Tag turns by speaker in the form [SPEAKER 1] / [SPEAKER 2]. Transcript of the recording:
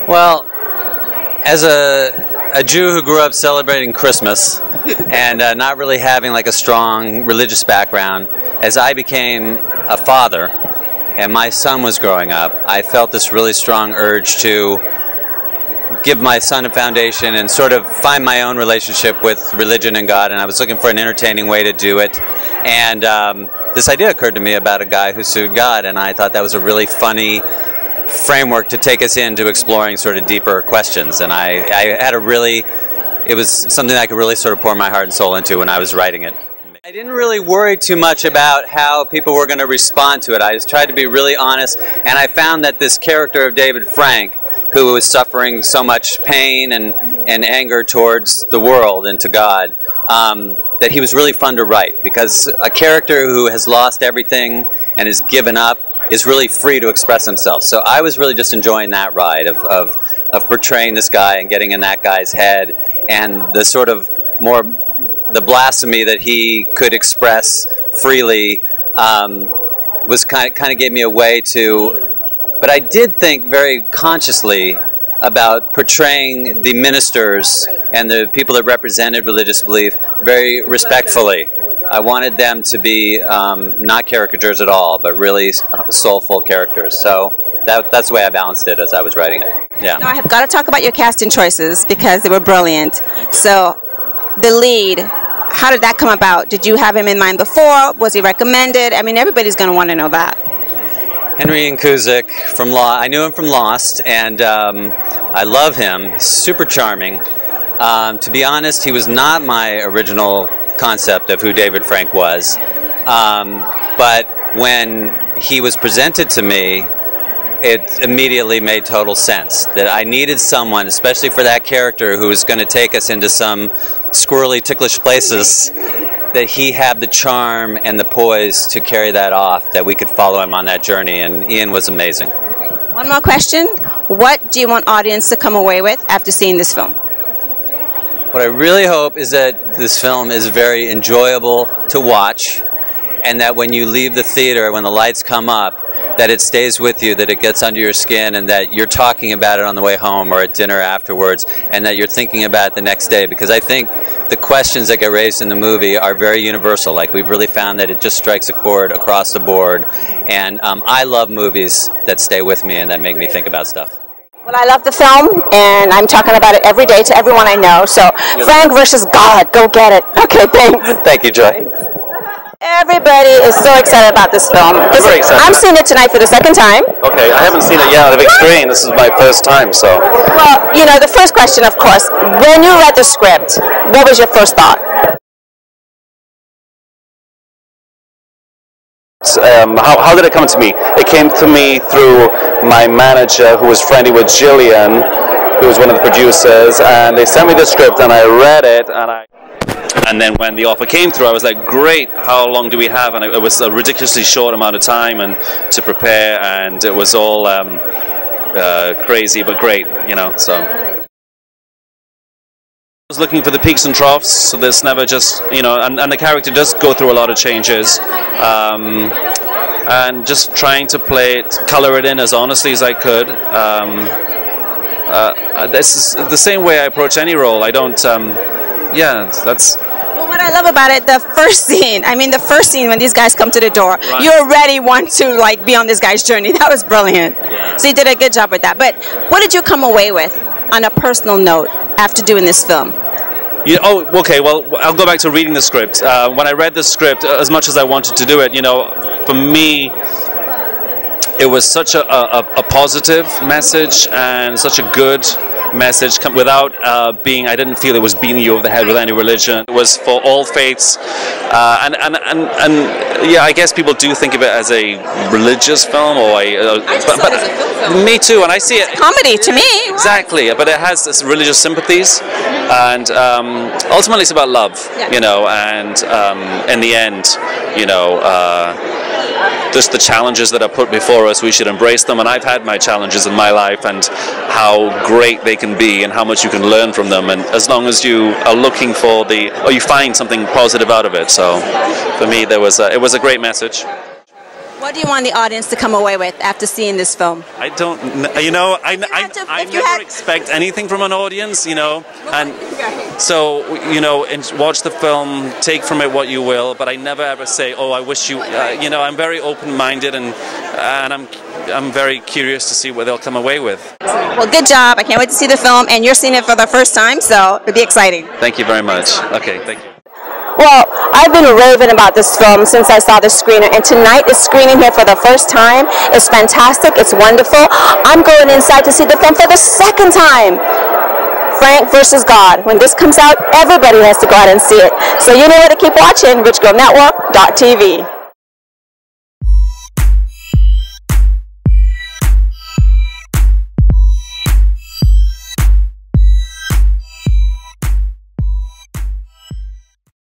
[SPEAKER 1] Well, as a Jew who grew up celebrating Christmas and not really having like a strong religious background, as I became a father and my son was growing up, I felt this really strong urge to give my son a foundation and sort of find my own relationship with religion and God, and I was looking for an entertaining way to do it. And this idea occurred to me about a guy who sued God, and I thought that was a really funny framework to take us into exploring sort of deeper questions. And I had it was something I could really sort of pour my heart and soul into when I was writing it. I didn't really worry too much about how people were going to respond to it. I just tried to be really honest, and I found that this character of David Frank, who was suffering so much pain and anger towards the world and to God, that he was really fun to write, because a character who has lost everything and is given up is really free to express himself. So I was really just enjoying that ride of portraying this guy and getting in that guy's head, and the sort of the blasphemy that he could express freely was kind of gave me a way to. But I did think very consciously about portraying the ministers and the people that represented religious belief very respectfully. I wanted them to be not caricatures at all, but really soulful characters. So that's the way I balanced it as I was writing it. Yeah.
[SPEAKER 2] Now, I have got to talk about your casting choices because they were brilliant. So the lead, how did that come about? Did you have him in mind before? Was he recommended? I mean, everybody's going to want to know that.
[SPEAKER 1] Henry Kuzik from I knew him from Lost, and I love him. He's super charming. To be honest, he was not my original concept of who David Frank was, but when he was presented to me, it immediately made total sense that I needed someone, especially for that character, who was going to take us into some squirrely, ticklish places, that he had the charm and the poise to carry that off, that we could follow him on that journey, and Ian was amazing.
[SPEAKER 2] Okay. One more question. What do you want audience to come away with after seeing this film?
[SPEAKER 1] What I really hope is that this film is very enjoyable to watch, and that when you leave the theater, when the lights come up, that it stays with you, that it gets under your skin, and that you're talking about it on the way home or at dinner afterwards, and that you're thinking about it the next day. Because I think the questions that get raised in the movie are very universal. Like, we've really found that it just strikes a chord across the board. And I love movies that stay with me and that make me think about stuff.
[SPEAKER 2] Well, I love the film, and I'm talking about it every day to everyone I know. So, Frank versus God, go get it. Okay, thanks.
[SPEAKER 1] Thank you, Joy.
[SPEAKER 2] Everybody is so excited about this film.
[SPEAKER 3] Very excited.
[SPEAKER 2] I'm seeing it tonight for the second time.
[SPEAKER 3] Okay, I haven't seen it yet on the big screen. This is my first time, so.
[SPEAKER 2] Well, you know, the first question, of course, when you read the script, what was your first thought?
[SPEAKER 3] How did it come to me? It came to me through my manager, who was friendly with Gillian, who was one of the producers, and they sent me the script, and I read it, and then when the offer came through, I was like, great, how long do we have? And it was a ridiculously short amount of time and to prepare, and it was all crazy, but great, you know, so. I was looking for the peaks and troughs, so there's never just, you know, and the character does go through a lot of changes, and just trying to color it in as honestly as I could. This is the same way I approach any role. I don't, yeah, that's...
[SPEAKER 2] Well, what I love about it, the first scene when these guys come to the door,
[SPEAKER 3] right.
[SPEAKER 2] You already want to like be on this guy's journey. That was brilliant.
[SPEAKER 3] Yeah.
[SPEAKER 2] So you did a good job with that. But what did you come away with on a personal note after doing this film?
[SPEAKER 3] Yeah, oh, okay, well, I'll go back to reading the script. When I read the script, as much as I wanted to do it, you know, for me, it was such a positive message and such a good message without I didn't feel it was beating you over the head with any religion. It was for all faiths, and yeah, I guess people do think of it as a religious film, or but me too, and I see it
[SPEAKER 2] comedy to me.
[SPEAKER 3] Exactly, but it has this religious sympathies, and ultimately it's about love, you know, and in the end, you know, just the challenges that are put before us, we should embrace them. And I've had my challenges in my life, and how great they can be and how much you can learn from them, and as long as you are looking for you find something positive out of it. So for me, it was a great message.
[SPEAKER 2] What do you want the audience to come away with after seeing this film?
[SPEAKER 3] I don't, I never expect anything from an audience, and so, watch the film, take from it what you will, but I never ever say, oh, I wish you, I'm very open-minded and I'm very curious to see what they'll come away with.
[SPEAKER 2] Well, good job. I can't wait to see the film, and you're seeing it for the first time, so it'll be exciting.
[SPEAKER 3] Thank you very much. Okay, thank you.
[SPEAKER 2] Well, I've been raving about this film since I saw the screener, and tonight is screening here for the first time. It's fantastic. It's wonderful. I'm going inside to see the film for the second time. Frank versus God. When this comes out, everybody has to go out and see it. So you know where to keep watching, richgirlnetwork.tv.